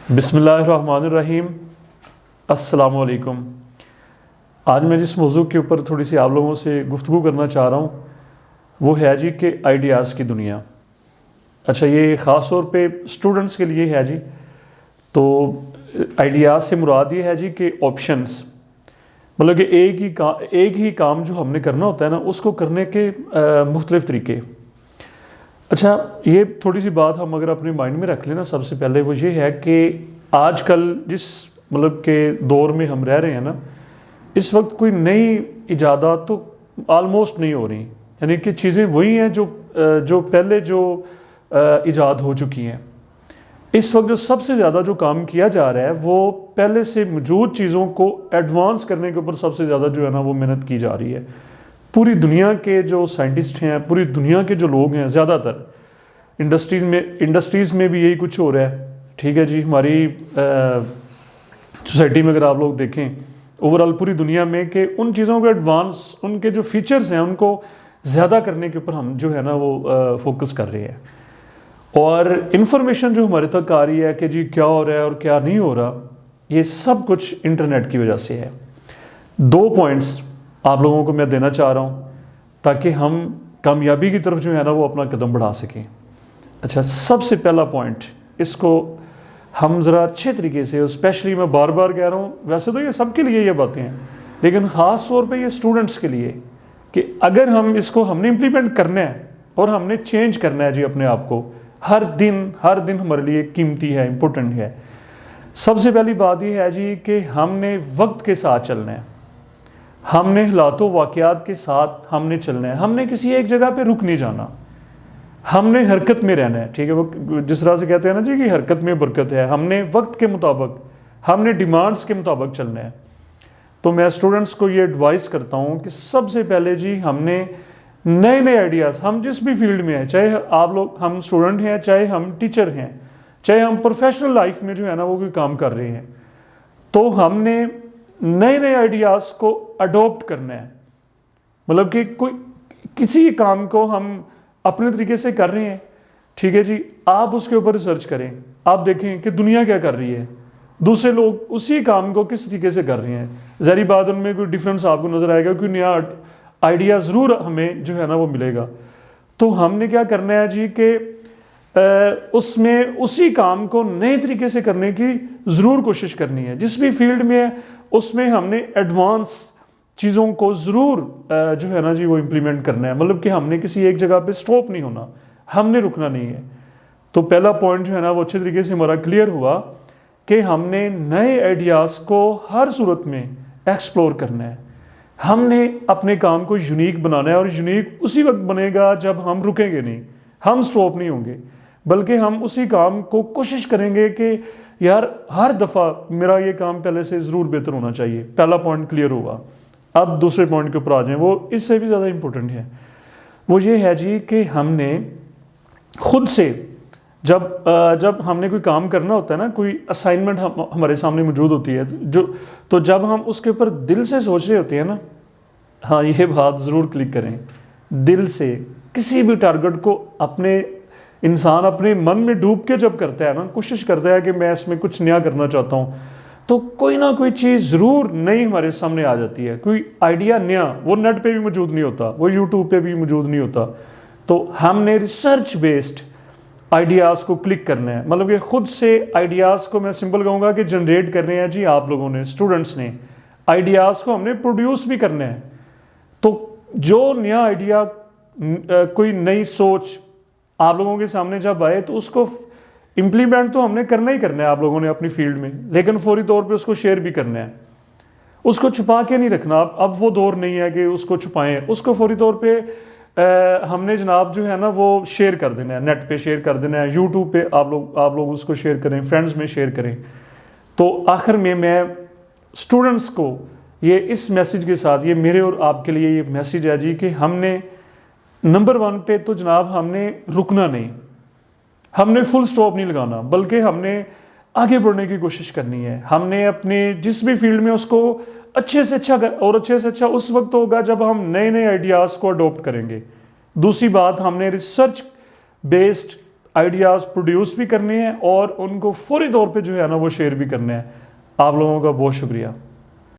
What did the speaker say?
बिस्मिल्लाहिर्रहमानिर्रहीम। अस्सलाम वालेकुम। आज मैं जिस मौजू के ऊपर थोड़ी सी आप लोगों से गुफ्तगू करना चाह रहा हूँ वो है जी कि आइडियाज़ की दुनिया। अच्छा, ये ख़ास तौर पे स्टूडेंट्स के लिए है जी। तो आइडियाज़ से मुराद ये है जी कि ऑप्शंस, मतलब कि एक ही काम जो हमने करना होता है ना, उसको करने के मुख्तलिफ तरीके। अच्छा, ये थोड़ी सी बात हम अगर अपने माइंड में रख लें ना, सबसे पहले वो ये है कि आजकल जिस मतलब के दौर में हम रह रहे हैं ना, इस वक्त कोई नई इजादात तो आलमोस्ट नहीं हो रही। यानी कि चीज़ें वही हैं जो पहले इजाद हो चुकी हैं। इस वक्त जो सबसे ज़्यादा जो काम किया जा रहा है वो पहले से मौजूद चीज़ों को एडवांस करने के ऊपर सबसे ज़्यादा जो है ना वो मेहनत की जा रही है। पूरी दुनिया के जो साइंटिस्ट हैं, पूरी दुनिया के जो लोग हैं, ज़्यादातर इंडस्ट्रीज़ में भी यही कुछ हो रहा है। ठीक है जी, हमारी सोसाइटी में अगर आप लोग देखें ओवरऑल पूरी दुनिया में, कि उन चीज़ों को एडवांस, उनके जो फीचर्स हैं उनको ज़्यादा करने के ऊपर हम जो है ना वो फोकस कर रहे हैं। और इन्फॉर्मेशन जो हमारे तक आ रही है कि जी क्या हो रहा है और क्या नहीं हो रहा, ये सब कुछ इंटरनेट की वजह से है। 2 पॉइंट्स आप लोगों को मैं देना चाह रहा हूँ ताकि हम कामयाबी की तरफ जो है ना वो अपना कदम बढ़ा सकें। अच्छा, सबसे पहला पॉइंट, इसको हम ज़रा अच्छे तरीके से, स्पेशली मैं बार बार कह रहा हूँ, वैसे तो ये सबके लिए ये बातें हैं, लेकिन ख़ास तौर पे ये स्टूडेंट्स के लिए, कि अगर हमने इम्प्लीमेंट करना है और हमने चेंज करना है जी अपने आप को, हर दिन हमारे लिए कीमती है, इम्पोर्टेंट है। सबसे पहली बात यह है जी कि हमने वक्त के साथ चलना है, हमने हालातों वाक़यात के साथ हमने चलना है, हमने किसी एक जगह पे रुक नहीं जाना, हमने हरकत में रहना है। ठीक है, वो जिस तरह से कहते हैं ना जी कि हरकत में बरकत है, हमने वक्त के मुताबिक, हमने डिमांड्स के मुताबिक चलना है। तो मैं स्टूडेंट्स को ये एडवाइस करता हूँ कि सबसे पहले जी हमने नए नए आइडियाज़, हम जिस भी फील्ड में हैं, चाहे हम स्टूडेंट हैं, चाहे हम टीचर हैं, चाहे हम प्रोफेशनल लाइफ में जो है ना वो कोई काम कर रहे हैं, तो हमने नए नए आइडियाज़ को अडॉप्ट करना है। मतलब कि किसी काम को हम अपने तरीके से कर रहे हैं, ठीक है जी, आप उसके ऊपर रिसर्च करें, आप देखें कि दुनिया क्या कर रही है, दूसरे लोग उसी काम को किस तरीके से कर रहे हैं। ज़ाहिर बात उनमें कोई डिफरेंस आपको नज़र आएगा, कोई नया आइडिया ज़रूर हमें जो है ना वो मिलेगा। तो हमने क्या करना है जी कि उसमें उसी काम को नए तरीके से करने की ज़रूर कोशिश करनी है। जिस भी फील्ड में है उसमें हमने एडवांस चीज़ों को ज़रूर जो है ना जी वो इम्प्लीमेंट करना है। मतलब कि हमने किसी एक जगह पे स्टॉप नहीं होना, हमने रुकना नहीं है। तो पहला पॉइंट जो है ना वो अच्छे तरीके से हमारा क्लियर हुआ कि हमने नए आइडियाज़ को हर सूरत में एक्सप्लोर करना है, हमने अपने काम को यूनिक बनाना है। और यूनिक उसी वक्त बनेगा जब हम रुकेंगे नहीं, हम स्टॉप नहीं होंगे, बल्कि हम उसी काम को कोशिश करेंगे कि यार हर दफ़ा मेरा ये काम पहले से ज़रूर बेहतर होना चाहिए। पहला पॉइंट क्लियर हुआ। अब दूसरे पॉइंट के ऊपर आ जाएं, वो इससे भी ज़्यादा इम्पोर्टेंट है। वो ये है जी कि हमने खुद से जब हमने कोई काम करना होता है ना, कोई असाइनमेंट हमारे सामने मौजूद होती है, तो जब हम उसके ऊपर दिल से सोच रहे होते हैं ना, हाँ ये बात ज़रूर क्लिक करें, दिल से किसी भी टारगेट को इंसान अपने मन में डूब के जब करता है ना, कोशिश करता है कि मैं इसमें कुछ नया करना चाहता हूँ, तो कोई ना कोई चीज़ ज़रूर नई हमारे सामने आ जाती है। कोई आइडिया नया, वो नेट पे भी मौजूद नहीं होता, वो यूट्यूब पे भी मौजूद नहीं होता। तो हमने रिसर्च बेस्ड आइडियाज़ को क्लिक करना है। मतलब कि खुद से आइडियाज़ को, मैं सिंपल कहूँगा कि जनरेट करने हैं जी आप लोगों ने, स्टूडेंट्स ने। आइडियाज़ को हमने प्रोड्यूस भी करना है। तो जो नया आइडिया, कोई नई सोच आप लोगों के सामने जब आए, तो उसको इम्प्लीमेंट तो हमने करना ही करना है आप लोगों ने अपनी फील्ड में, लेकिन फौरी तौर पे उसको शेयर भी करना है, उसको छुपा के नहीं रखना। अब वो दौर नहीं है कि उसको छुपाएं, उसको फौरी तौर पे हमने जनाब जो है ना वो शेयर कर देना है, नेट पे शेयर कर देना है, यूट्यूब पे आप लोग उसको शेयर करें, फ्रेंड्स में शेयर करें। तो आखिर में मैं स्टूडेंट्स को ये इस मैसेज के साथ, ये मेरे और आपके लिए ये मैसेज है जी कि हमने नंबर 1 पे तो जनाब हमने रुकना नहीं, हमने फुल स्टॉप नहीं लगाना, बल्कि हमने आगे बढ़ने की कोशिश करनी है। हमने अपने जिस भी फील्ड में उसको अच्छे से अच्छा उस वक्त होगा जब हम नए नए आइडियाज़ को अडॉप्ट करेंगे। दूसरी बात, हमने रिसर्च बेस्ड आइडियाज़ प्रोड्यूस भी करने हैं और उनको फौरी तौर पे जो है ना वो शेयर भी करने हैं। आप लोगों का बहुत शुक्रिया।